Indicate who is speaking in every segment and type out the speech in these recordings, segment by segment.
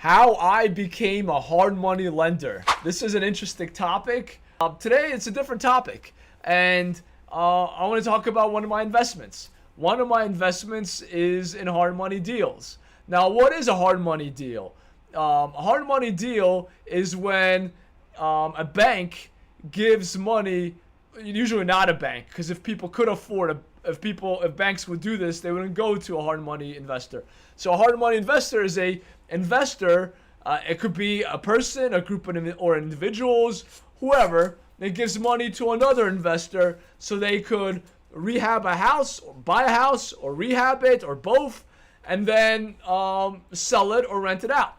Speaker 1: How I became a hard money lender. This is an interesting topic. Today it's a different topic, and I want to talk about one of my investments. One of my investments is in hard money deals. Now, what is a hard money deal? A hard money deal is when a bank gives money. Usually not a bank, because if people could afford if banks would do this, they wouldn't go to a hard money investor. So a hard money investor is a investor. It could be a person, a group of or individuals, whoever, that gives money to another investor so they could rehab a house, or buy a house, or rehab it, or both, and then sell it or rent it out.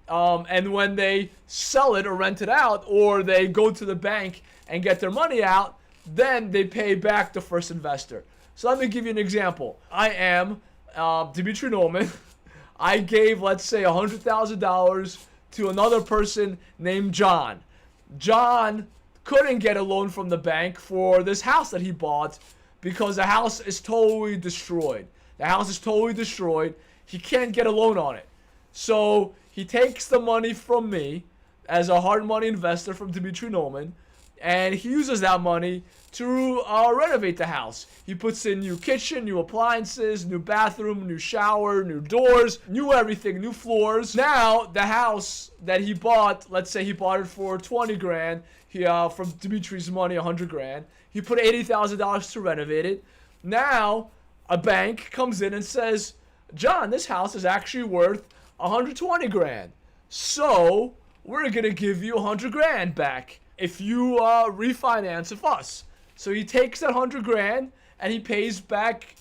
Speaker 1: And when they sell it or rent it out, or they go to the bank and get their money out, then they pay back the first investor. So let me give you an example. I am Dmitry Nulman. I gave, let's say, $100,000 to another person named John. John couldn't get a loan from the bank for this house that he bought because the house is totally destroyed. The house is totally destroyed. He can't get a loan on it. So he takes the money from me as a hard money investor from Dmitry Nulman, and he uses that money to renovate the house. He puts in new kitchen, new appliances, new bathroom, new shower, new doors, new everything, new floors. Now, the house that he bought, let's say he bought it for 20 grand, from Dmitry's money, 100 grand. He put $80,000 to renovate it. Now, a bank comes in and says, John, this house is actually worth 120 grand. So, we're going to give you 100 grand back if you refinance with us. So he takes that 100 grand and he pays back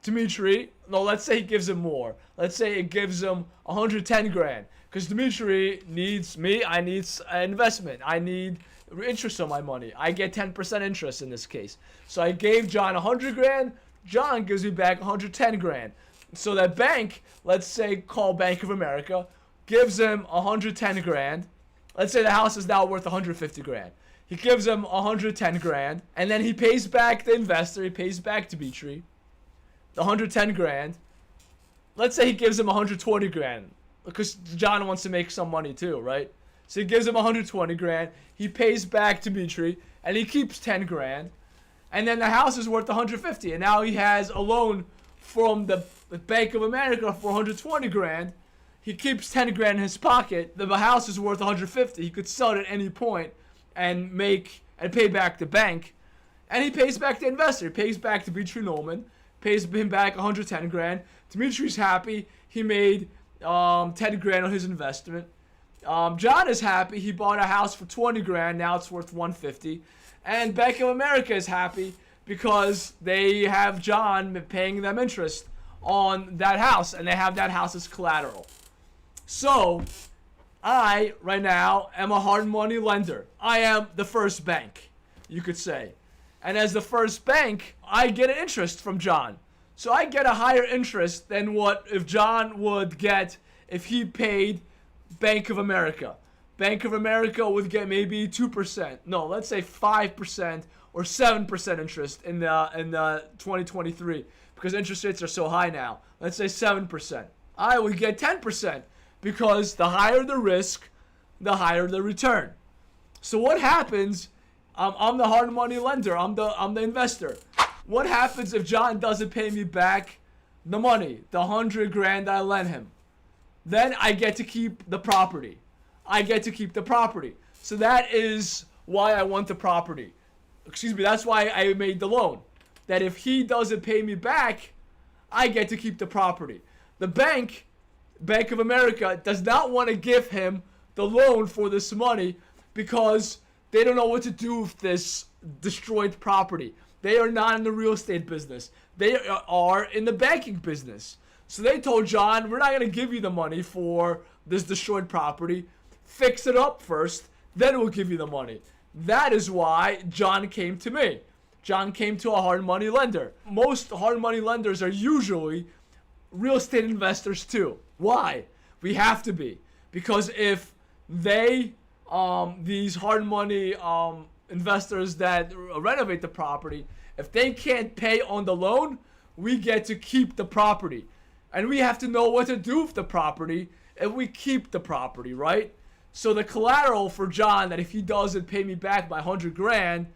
Speaker 1: Dmitry. No, let's say he gives him more. Let's say it gives him 110 grand. Because Dmitry needs me. I need an investment. I need interest on my money. I get 10% interest in this case. So I gave John 100 grand. John gives me back 110 grand. So that bank, let's say call Bank of America, gives him 110 grand. Let's say the house is now worth 150 grand. He gives him 110 grand, and then he pays back the investor. He pays back Dmitry the 110 grand. Let's say he gives him 120 grand because John wants to make some money too, right? So he gives him 120 grand. He pays back Dmitry, and he keeps 10 grand. And then the house is worth 150, and now he has a loan from the Bank of America for 120 grand. He keeps 10 grand in his pocket. The house is worth 150. He could sell it at any point and pay back the bank. And he pays back the investor. He pays back to Dmitry Nulman. Pays him back 110 grand. Dmitry's happy. He made 10 grand on his investment. John is happy. He bought a house for 20 grand. Now it's worth 150. And Bank of America is happy because they have John paying them interest on that house. And they have that house as collateral. So, I, right now, am a hard money lender. I am the first bank, you could say. And as the first bank, I get an interest from John. So I get a higher interest than what if John would get if he paid Bank of America. Bank of America would get maybe 2%. No, let's say 5% or 7% interest in the 2023 because interest rates are so high now. Let's say 7%. I would get 10%. Because the higher the risk, the higher the return. So what happens? I'm the hard money lender. I'm the investor. What happens if John doesn't pay me back the money, the 100 grand I lent him? Then I get to keep the property. I get to keep the property. So that is why I want the property. Excuse me. That's why I made the loan. That if he doesn't pay me back, I get to keep the property. The Bank of America does not want to give him the loan for this money because they don't know what to do with this destroyed property. They are not in the real estate business. They are in the banking business. So they told John, we're not going to give you the money for this destroyed property. Fix it up first, then we'll give you the money. That is why John came to me. John came to a hard money lender. Most hard money lenders are usually real estate investors too. Why? We have to be. Because if these hard money investors that renovate the property, if they can't pay on the loan, we get to keep the property. And we have to know what to do with the property if we keep the property, right? So the collateral for John, that if he doesn't pay me back my 100 grand,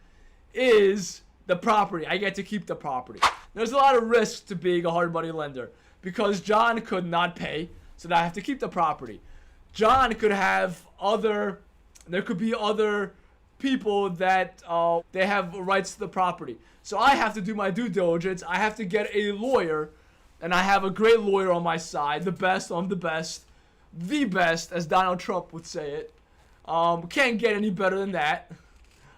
Speaker 1: is the property. I get to keep the property. There's a lot of risks to being a hard money lender because John could not pay, so now I have to keep the property. John could have there could be other people that they have rights to the property. So I have to do my due diligence. I have to get a lawyer, and I have a great lawyer on my side, the best of the best, as Donald Trump would say it. Can't get any better than that.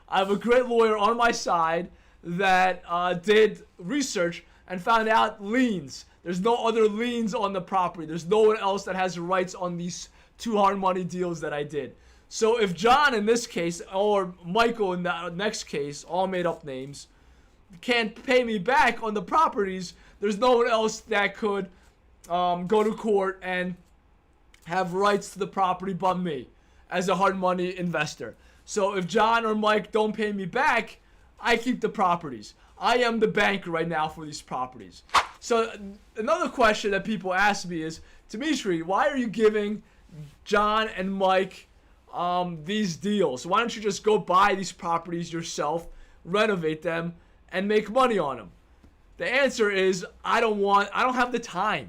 Speaker 1: I have a great lawyer on my side that did research and found out liens. There's no other liens on the property. There's no one else that has rights on these 2 hard money deals that I did. So if John in this case, or Michael in the next case, all made up names, can't pay me back on the properties, there's no one else that could go to court and have rights to the property but me as a hard money investor. So if John or Mike don't pay me back, I keep the properties. I am the banker right now for these properties. So another question that people ask me is, Dmitry, why are you giving John and Mike these deals? Why don't you just go buy these properties yourself, renovate them, and make money on them? The answer is I don't have the time.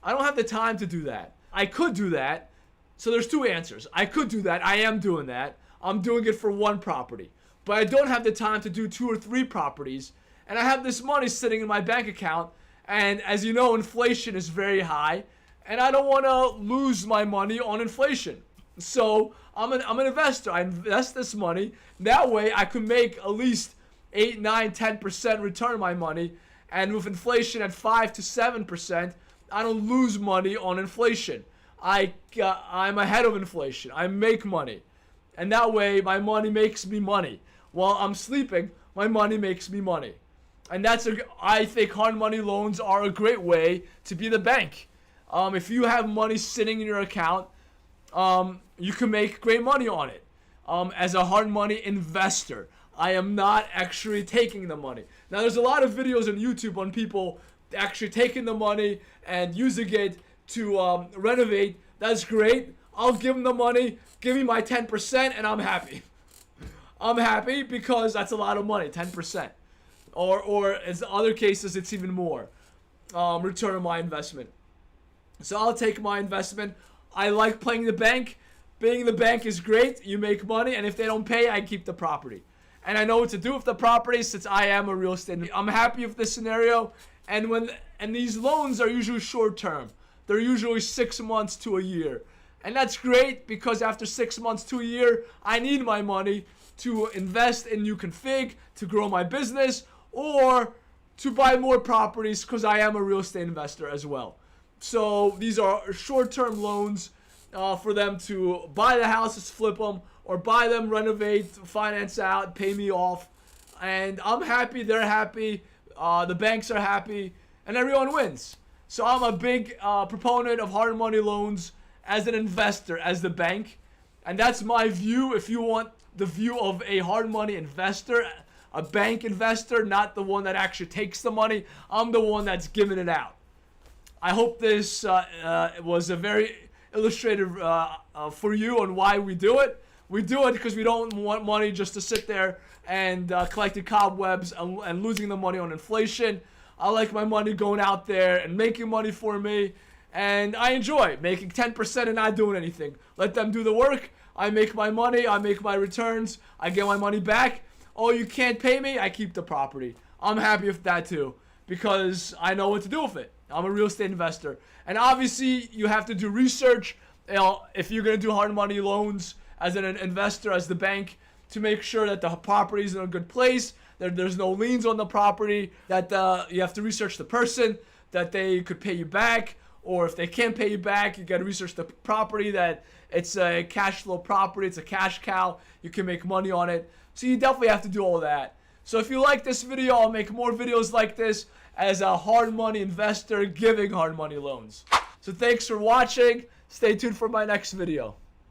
Speaker 1: I don't have the time to do that. I could do that. So there's 2 answers. I could do that. I am doing that. I'm doing it for 1 property. But I don't have the time to do 2 or 3 properties. And I have this money sitting in my bank account. And as you know, inflation is very high. And I don't want to lose my money on inflation. So I'm an investor. I invest this money. That way I could make at least 8, 9, 10% return on my money. And with inflation at 5 to 7%, I don't lose money on inflation. I'm ahead of inflation. I make money. And that way my money makes me money. While I'm sleeping, my money makes me money. And I think hard money loans are a great way to be the bank. If you have money sitting in your account, you can make great money on it. As a hard money investor, I am not actually taking the money. Now, there's a lot of videos on YouTube on people actually taking the money and using it to renovate. That's great. I'll give them the money. Give me my 10% and I'm happy. I'm happy because that's a lot of money, 10%. Or in other cases, it's even more return on my investment. So I'll take my investment. I like playing the bank. Being the bank is great. You make money, and if they don't pay, I keep the property. And I know what to do with the property since I am a real estate. I'm happy with this scenario. And these loans are usually short term. They're usually 6 months to a year. And that's great because after 6 months to a year, I need my money to invest in new config, to grow my business, or to buy more properties because I am a real estate investor as well. So these are short-term loans for them to buy the houses, flip them, or buy them, renovate, finance out, pay me off. And I'm happy, they're happy, the banks are happy, and everyone wins. So I'm a big proponent of hard money loans as an investor, as the bank. And that's my view. If you want the view of a hard money investor, a bank investor, not the one that actually takes the money, I'm the one that's giving it out. I hope this was a very illustrative for you on why we do it. We do it because we don't want money just to sit there and collecting cobwebs and losing the money on inflation. I like my money going out there and making money for me. And I enjoy making 10% and not doing anything. Let them do the work. I make my money. I make my returns. I get my money back. Oh, you can't pay me? I keep the property. I'm happy with that too because I know what to do with it. I'm a real estate investor. And obviously, you have to do research if you're going to do hard money loans as an investor, as the bank, to make sure that the property is in a good place, that there's no liens on the property, that you have to research the person, that they could pay you back, or if they can't pay you back, you got to research the property, that it's a cash flow property, it's a cash cow, you can make money on it. So you definitely have to do all that. So if you like this video, I'll make more videos like this as a hard money investor giving hard money loans. So thanks for watching. Stay tuned for my next video.